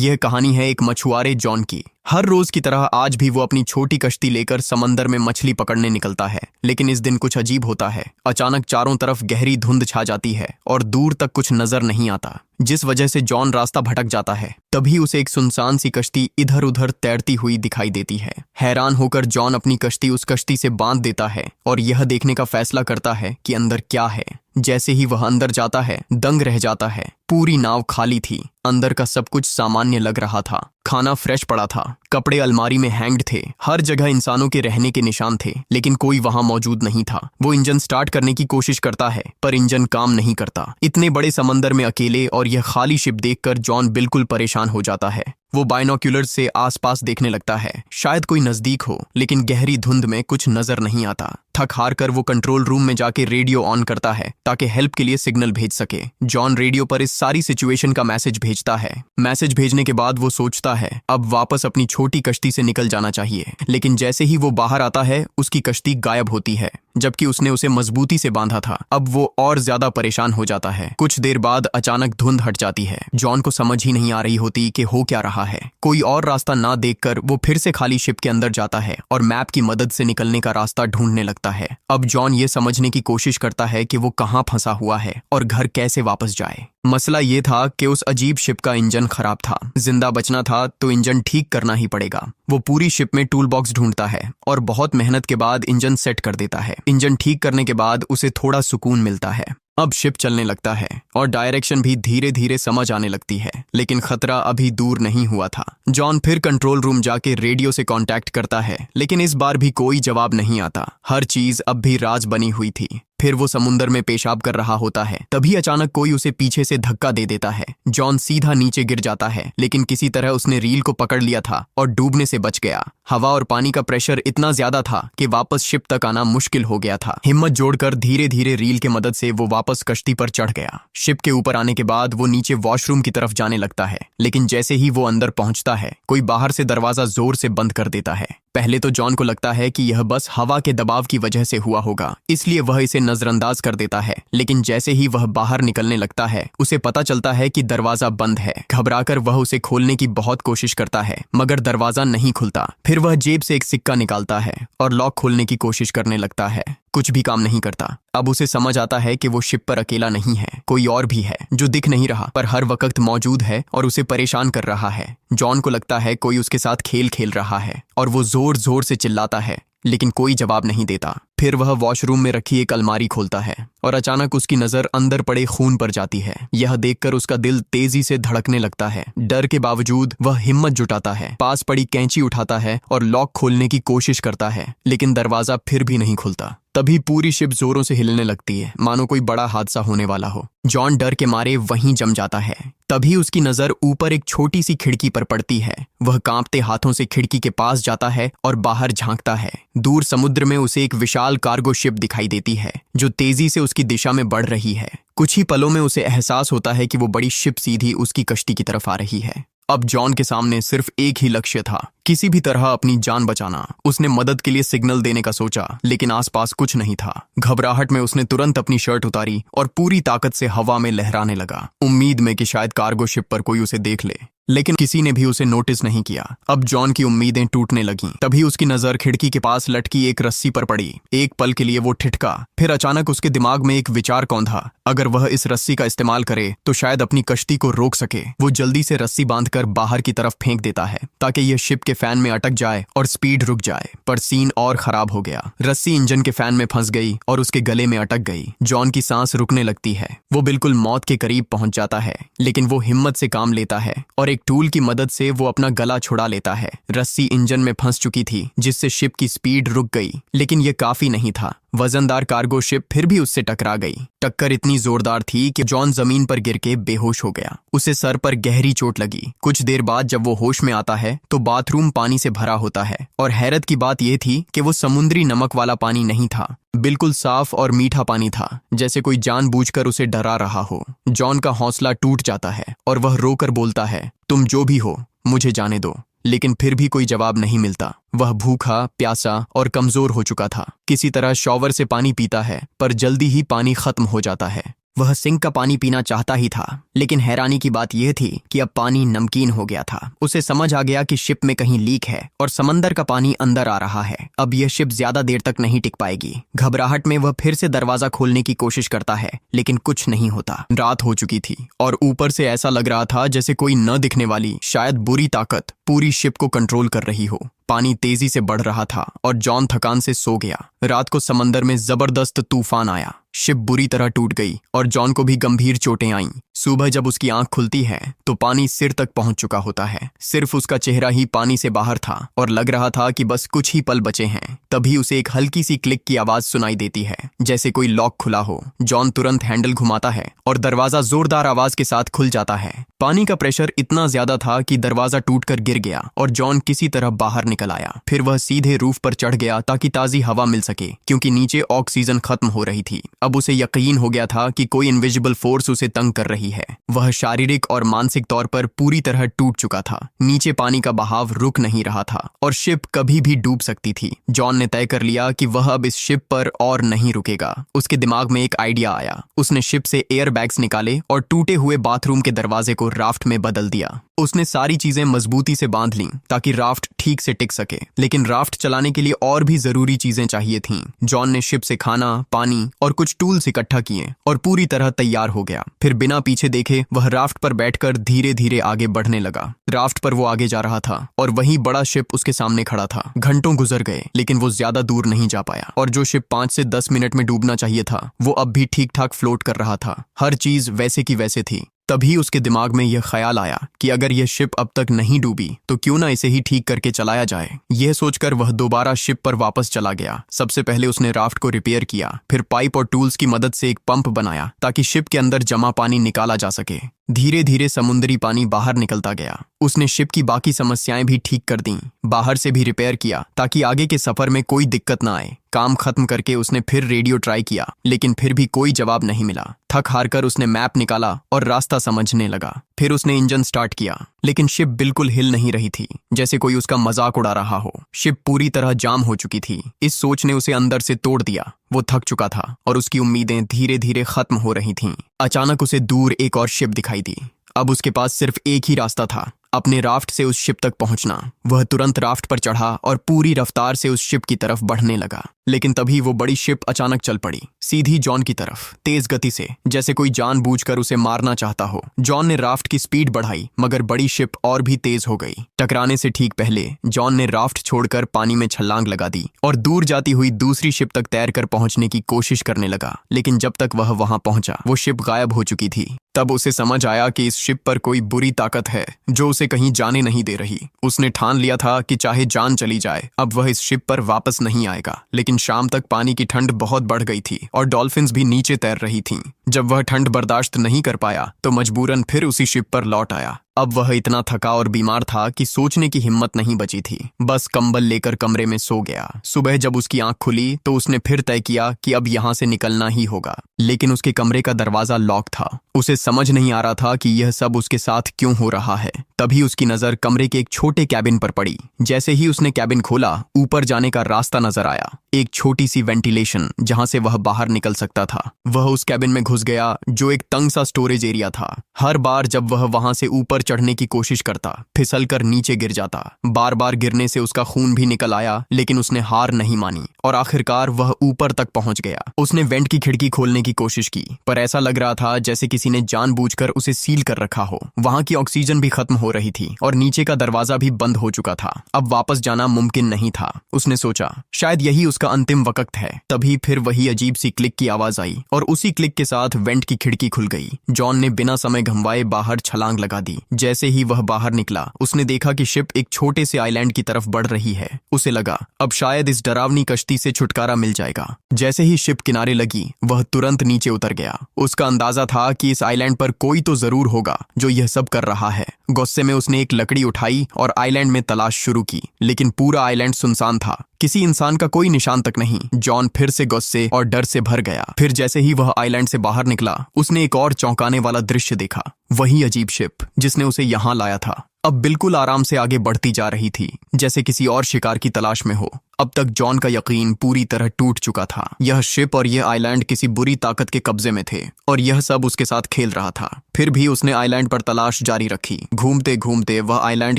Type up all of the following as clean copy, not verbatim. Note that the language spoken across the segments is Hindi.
यह कहानी है एक मछुआरे जॉन की। हर रोज की तरह आज भी वो अपनी छोटी कश्ती लेकर समंदर में मछली पकड़ने निकलता है। लेकिन इस दिन कुछ अजीब होता है। अचानक चारों तरफ गहरी धुंध छा जाती है और दूर तक कुछ नजर नहीं आता, जिस वजह से जॉन रास्ता भटक जाता है। तभी उसे एक सुनसान सी कश्ती इधर उधर तैरती हुई दिखाई देती है। हैरान होकर जॉन अपनी कश्ती उस कश्ती से बांध देता है और यह देखने का फैसला करता है कि अंदर क्या है। जैसे ही वह अंदर जाता है, दंग रह जाता है। पूरी नाव खाली थी। अंदर का सब कुछ सामान्य लग रहा था। खाना फ्रेश पड़ा था, कपड़े अलमारी में हैंग्ड थे, हर जगह इंसानों के रहने के निशान थे, लेकिन कोई वहां मौजूद नहीं था। वो इंजन स्टार्ट करने की कोशिश करता है, पर इंजन काम नहीं करता। इतने बड़े समंदर में अकेले और यह खाली शिप देखकर जॉन बिल्कुल परेशान हो जाता है। वो बाइनोक्यूलर्स से आसपास देखने लगता है, शायद कोई नजदीक हो, लेकिन गहरी धुंध में कुछ नजर नहीं आता। थक हार कर वो कंट्रोल रूम में जाके रेडियो ऑन करता है ताकि हेल्प के लिए सिग्नल भेज सके। जॉन रेडियो पर इस सारी सिचुएशन का मैसेज भेजता है। मैसेज भेजने के बाद वो सोचता है अब वापस अपनी छोटी कश्ती से निकल जाना चाहिए, लेकिन जैसे ही वो बाहर आता है उसकी कश्ती गायब होती है, जबकि उसने उसे मजबूती से बांधा था। अब वो और ज्यादा परेशान हो जाता है। कुछ देर बाद अचानक धुंध हट जाती है। जॉन को समझ ही नहीं आ रही होती कि हो क्या रहा है। कोई और रास्ता ना देखकर वो फिर से खाली शिप के अंदर जाता है और मैप की मदद से निकलने का रास्ता ढूंढने लगता है। अब जॉन ये समझने की कोशिश करता है कि वो कहाँ फंसा हुआ है और घर कैसे वापस जाए। मसला ये था कि उस अजीब शिप का इंजन खराब था। जिंदा बचना था तो इंजन ठीक करना ही पड़ेगा। वो पूरी शिप में टूल बॉक्स ढूंढता है और बहुत मेहनत के बाद इंजन सेट कर देता है। इंजन ठीक करने के बाद उसे थोड़ा सुकून मिलता है। अब शिप चलने लगता है और डायरेक्शन भी धीरे धीरे समझ आने लगती है, लेकिन खतरा अभी दूर नहीं हुआ था। जॉन फिर कंट्रोल रूम जाके रेडियो से कांटेक्ट करता है, लेकिन इस बार भी कोई जवाब नहीं आता। हर चीज अब भी राज बनी हुई थी। फिर वो समुंदर में पेशाब कर रहा होता है, तभी अचानक कोई उसे पीछे से धक्का दे देता है। जॉन सीधा नीचे गिर जाता है, लेकिन किसी तरह उसने रील को पकड़ लिया था और डूबने से बच गया। हवा और पानी का प्रेशर इतना ज्यादा था कि वापस शिप तक आना मुश्किल हो गया था। हिम्मत जोड़कर धीरे धीरे रील की मदद से वो वापस कश्ती पर चढ़ गया। शिप के ऊपर आने के बाद वो नीचे वॉशरूम की तरफ जाने लगता है, लेकिन जैसे ही वो अंदर पहुंचता है, कोई बाहर से दरवाजा जोर से बंद कर देता है। पहले तो जॉन को लगता है कि यह बस हवा के दबाव की वजह से हुआ होगा, इसलिए वह इसे नजरअंदाज कर देता है। लेकिन जैसे ही वह बाहर निकलने लगता है, उसे पता चलता है कि दरवाजा बंद है। घबराकर वह उसे खोलने की बहुत कोशिश करता है, मगर दरवाजा नहीं खुलता। फिर वह जेब से एक सिक्का निकालता है और लॉक खोलने की कोशिश करने लगता है। कुछ भी काम नहीं करता। अब उसे समझ आता है कि वो शिप पर अकेला नहीं है, कोई और भी है जो दिख नहीं रहा पर हर वक्त मौजूद है और उसे परेशान कर रहा है। जॉन को लगता है कोई उसके साथ खेल खेल रहा है और वो जोर जोर से चिल्लाता है, लेकिन कोई जवाब नहीं देता। फिर वह वॉशरूम में रखी एक अलमारी खोलता है और अचानक उसकी नजर अंदर पड़े खून पर जाती है। यह देखकर उसका दिल तेजी से धड़कने लगता है। डर के बावजूद वह हिम्मत जुटाता है, पास पड़ी कैंची उठाता है और लॉक खोलने की कोशिश करता है, लेकिन दरवाजा फिर भी नहीं खुलता। तभी पूरी शिप जोरों से हिलने लगती है, मानो कोई बड़ा हादसा होने वाला हो। जॉन डर के मारे वहीं जम जाता है। तभी उसकी नजर ऊपर एक छोटी सी खिड़की पर पड़ती है। वह कांपते हाथों से खिड़की के पास जाता है और बाहर झांकता है। दूर समुद्र में उसे एक विशाल कार्गो शिप दिखाई देती है, जो तेजी से उसकी दिशा में बढ़ रही है। कुछ ही पलों में उसे एहसास होता है कि वो बड़ी शिप सीधी उसकी कश्ती की तरफ आ रही है। अब जॉन के सामने सिर्फ एक ही लक्ष्य था, किसी भी तरह अपनी जान बचाना। उसने मदद के लिए सिग्नल देने का सोचा, लेकिन आसपास कुछ नहीं था। घबराहट में उसने तुरंत अपनी शर्ट उतारी और पूरी ताकत से हवा में लहराने लगा, उम्मीद में कि शायद कार्गो शिप पर कोई उसे देख ले, लेकिन किसी ने भी उसे नोटिस नहीं किया। अब जॉन की उम्मीदें टूटने लगीं। तभी उसकी नजर खिड़की के पास लटकी एक रस्सी पर पड़ी। एक पल के लिए वो ठिठका, फिर अचानक उसके दिमाग में एक विचार कौंधा। अगर वह इस रस्सी का इस्तेमाल करे तो शायद अपनी कश्ती को रोक सके। वो जल्दी से रस्सी बांधकर बाहर की तरफ फेंक देता है ताकि यह शिप के फैन में अटक जाए और स्पीड रुक जाए। पर सीन और खराब हो गया। रस्सी इंजन के फैन में फंस गई और उसके गले में अटक गई। जॉन की सांस रुकने लगती है। वो बिल्कुल मौत के करीब पहुंच जाता है, लेकिन वो हिम्मत से काम लेता है और एक टूल की मदद से वो अपना गला छुड़ा लेता है। रस्सी इंजन में फंस चुकी थी, जिससे शिप की स्पीड रुक गई, लेकिन यह काफी नहीं था। वजनदार कार्गो शिप फिर भी उससे टकरा गई। टक्कर इतनी जोरदार थी कि जॉन जमीन पर गिर के बेहोश हो गया। उसे सर पर गहरी चोट लगी। कुछ देर बाद जब वो होश में आता है तो बाथरूम पानी से भरा होता है, और हैरत की बात यह थी कि वो समुद्री नमक वाला पानी नहीं था, बिल्कुल साफ और मीठा पानी था, जैसे कोई जानबूझकर उसे डरा रहा हो। जॉन का हौसला टूट जाता है और वह रोकर बोलता है, तुम जो भी हो मुझे जाने दो। लेकिन फिर भी कोई जवाब नहीं मिलता। वह भूखा, प्यासा और कमजोर हो चुका था। किसी तरह शॉवर से पानी पीता है, पर जल्दी ही पानी खत्म हो जाता है। वह सिंक का पानी पीना चाहता ही था, लेकिन हैरानी की बात यह थी कि अब पानी नमकीन हो गया था। उसे समझ आ गया कि शिप में कहीं लीक है और समंदर का पानी अंदर आ रहा है। अब यह शिप ज्यादा देर तक नहीं टिक पाएगी। घबराहट में वह फिर से दरवाजा खोलने की कोशिश करता है, लेकिन कुछ नहीं होता। रात हो चुकी थी और ऊपर से ऐसा लग रहा था जैसे कोई न दिखने वाली शायद बुरी ताकत पूरी शिप को कंट्रोल कर रही हो। पानी तेजी से बढ़ रहा था और जॉन थकान से सो गया। रात को समंदर में जबरदस्त तूफान आया। शिप बुरी तरह टूट गई और जॉन को भी गंभीर चोटें आईं। सुबह जब उसकी आंख खुलती है तो पानी सिर तक पहुंच चुका होता है। सिर्फ उसका चेहरा ही पानी से बाहर था और लग रहा था कि बस कुछ ही पल बचे हैं। तभी उसे एक हल्की सी क्लिक की आवाज सुनाई देती है, जैसे कोई लॉक खुला हो। जॉन तुरंत हैंडल घुमाता है और दरवाजा जोरदार आवाज के साथ खुल जाता है। पानी का प्रेशर इतना ज्यादा था कि दरवाजा टूटकर गिर गया और जॉन किसी तरह बाहर निकल आया। फिर वह सीधे रूफ पर चढ़ गया ताकि ताजी हवा मिल सके, क्योंकि नीचे ऑक्सीजन खत्म हो रही थी। अब उसे यकीन हो गया था कि कोई इनविजिबल फोर्स उसे तंग कर रही है। वह शारीरिक और मानसिक तौर पर पूरी तरह टूट चुका था। नीचे पानी का बहाव रुक नहीं रहा था और शिप कभी भी डूब सकती थी। जॉन ने तय कर लिया कि वह अब इस शिप पर और नहीं रुकेगा। उसके दिमाग में एक आइडिया आया। उसने शिप से एयर बैग्स निकाले और टूटे हुए बाथरूम के दरवाजे को राफ्ट में बदल दिया। उसने सारी चीजें मजबूती से बांध लीं ताकि राफ्ट ठीक से टिक सके, लेकिन राफ्ट चलाने के लिए और भी जरूरी चीजें चाहिए थीं। जॉन ने शिप से खाना, पानी और कुछ टूल्स इकट्ठा किए और पूरी तरह तैयार हो गया। फिर बिना पीछे देखे वह राफ्ट पर बैठकर धीरे धीरे आगे बढ़ने लगा। राफ्ट पर वो आगे जा रहा था और वही बड़ा शिप उसके सामने खड़ा था। घंटों गुजर गए, लेकिन वो ज्यादा दूर नहीं जा पाया और जो शिप 5 से 10 मिनट में डूबना चाहिए था, वो अब भी ठीक ठाक फ्लोट कर रहा था। हर चीज वैसे की वैसे थी। तभी उसके दिमाग में यह ख्याल आया कि अगर यह शिप अब तक नहीं डूबी तो क्यों ना इसे ही ठीक करके चलाया जाए। यह सोचकर वह दोबारा शिप पर वापस चला गया। सबसे पहले उसने राफ्ट को रिपेयर किया, फिर पाइप और टूल्स की मदद से एक पंप बनाया ताकि शिप के अंदर जमा पानी निकाला जा सके। धीरे धीरे समुद्री पानी बाहर निकलता गया। उसने शिप की बाकी समस्याएं भी ठीक कर दी, बाहर से भी रिपेयर किया ताकि आगे के सफर में कोई दिक्कत ना आए। काम खत्म करके उसने फिर रेडियो ट्राई किया, लेकिन फिर भी कोई जवाब नहीं मिला। थक हार कर उसने मैप निकाला और रास्ता समझने लगा। फिर उसने इंजन स्टार्ट किया, लेकिन शिप बिल्कुल हिल नहीं रही थी, जैसे कोई उसका मजाक उड़ा रहा हो। शिप पूरी तरह जाम हो चुकी थी। इस सोच ने उसे अंदर से तोड़ दिया। वो थक चुका था और उसकी उम्मीदें धीरे धीरे खत्म हो रही थीं। अचानक उसे दूर एक और शिप दिखाई दी। अब उसके पास सिर्फ एक ही रास्ता था, अपने राफ्ट से उस शिप तक पहुंचना। वह तुरंत राफ्ट पर चढ़ा और पूरी रफ्तार से उस शिप की तरफ बढ़ने लगा। लेकिन तभी वो बड़ी शिप अचानक चल पड़ी, सीधी जॉन की तरफ, तेज गति से, जैसे कोई जानबूझकर उसे मारना चाहता हो। जॉन ने राफ्ट की स्पीड बढ़ाई, मगर बड़ी शिप और भी तेज हो गई। टकराने से ठीक पहले जॉन ने राफ्ट छोड़कर पानी में छलांग लगा दी और दूर जाती हुई दूसरी शिप तक तैरकर पहुंचने की कोशिश करने लगा। लेकिन जब तक वह वहां पहुंचा, वो शिप गायब हो चुकी थी। तब उसे समझ आया कि इस शिप पर कोई बुरी ताकत है जो उसे कहीं जाने नहीं दे रही। उसने ठान लिया था कि चाहे जान चली जाए, अब वह इस शिप पर वापस नहीं आएगा। लेकिन शाम तक पानी की ठंड बहुत बढ़ गई थी और डॉल्फिन्स भी नीचे तैर रही थीं। जब वह ठंड बर्दाश्त नहीं कर पाया तो मजबूरन फिर उसी शिप पर लौट आया। अब वह इतना थका और बीमार था कि सोचने की हिम्मत नहीं बची थी। बस कंबल लेकर कमरे में सो गया। सुबह जब उसकी आंख खुली तो उसने फिर तय किया कि अब यहाँ से निकलना ही होगा। लेकिन उसके कमरे का दरवाजा लॉक था। उसे समझ नहीं आ रहा था कि यह सब उसके साथ क्यों हो रहा है। तभी उसकी नजर कमरे के एक छोटे कैबिन पर पड़ी। जैसे ही उसने कैबिन खोला, ऊपर जाने का रास्ता नजर आया, एक छोटी सी वेंटिलेशन जहां से वह बाहर निकल सकता था। वह उस कैबिन में घुस गया, जो एक तंग सा स्टोरेज एरिया था। हर बार जब वह वहां से ऊपर चढ़ने की कोशिश करता, फिसलकर नीचे गिर जाता। बार बार गिरने से उसका खून भी निकल आया, लेकिन उसने हार नहीं मानी और आखिरकार वह ऊपर तक पहुंच गया। उसने वेंट की खिड़की खोलने की कोशिश की, पर ऐसा लग रहा था जैसे किसी ने जानबूझकर उसे सील कर रखा हो। वहां की ऑक्सीजन भी खत्म हो रही थी और नीचे का दरवाजा भी बंद हो चुका था। अब वापस जाना मुमकिन नहीं था। उसने सोचा शायद यही उसका अंतिम वक्त है। तभी फिर वही अजीब सी क्लिक की आवाज आई और उसी क्लिक के साथ वेंट की खिड़की खुल गई। जॉन ने बिना समय गंवाए बाहर छलांग लगा दी। जैसे ही वह बाहर निकला, उसने देखा कि शिप एक छोटे से आइलैंड की तरफ बढ़ रही है। उसे लगा अब शायद इस डरावनी कश्ती से छुटकारा मिल जाएगा। जैसे ही शिप किनारे लगी, वह तुरंत नीचे उतर गया। उसका अंदाजा था कि इस आइलैंड पर कोई तो जरूर होगा जो यह सब कर रहा है। गुस्से में उसने एक लकड़ी उठाई और आइलैंड में तलाश शुरू की, लेकिन पूरा आइलैंड सुनसान था। किसी इंसान का कोई निशान तक नहीं। जॉन फिर से गुस्से और डर से भर गया। फिर जैसे ही वह आइलैंड से बाहर निकला, उसने एक और चौंकाने वाला दृश्य देखा। वही अजीब शिप जिसने उसे यहाँ लाया था, अब बिल्कुल आराम से आगे बढ़ती जा रही थी, जैसे किसी और शिकार की तलाश में हो। अब तक जॉन का यकीन पूरी तरह टूट चुका था। यह शिप और यह आइलैंड किसी बुरी ताकत के कब्जे में थे और यह सब उसके साथ खेल रहा था। फिर भी उसने आइलैंड पर तलाश जारी रखी। घूमते घूमते वह आइलैंड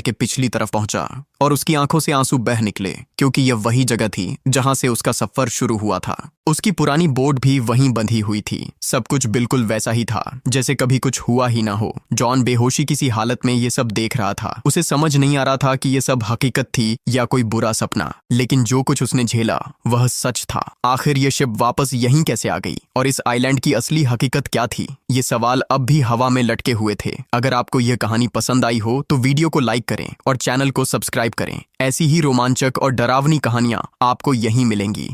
के पिछली तरफ पहुंचा और उसकी आंखों से आंसू बह निकले, क्योंकि यह वही जगह थी जहां से उसका सफर शुरू हुआ था। उसकी पुरानी बोट भी वहीं बंधी हुई थी। सब कुछ बिल्कुल वैसा ही था जैसे कभी कुछ हुआ ही ना हो। जॉन बेहोशी किसी हालत में ये सब देख रहा था। उसे समझ नहीं आ रहा था कि ये सब हकीकत थी या कोई बुरा सपना, लेकिन जो कुछ उसने झेला वह सच था। आखिर ये शिप वापस यहीं कैसे आ गई और इस आइलैंड की असली हकीकत क्या थी? ये सवाल अब भी हवा में लटके हुए थे। अगर आपको यह कहानी पसंद आई हो तो वीडियो को लाइक करें और चैनल को सब्सक्राइब करें। ऐसी ही रोमांचक और डरावनी कहानियां आपको यहीं मिलेंगी।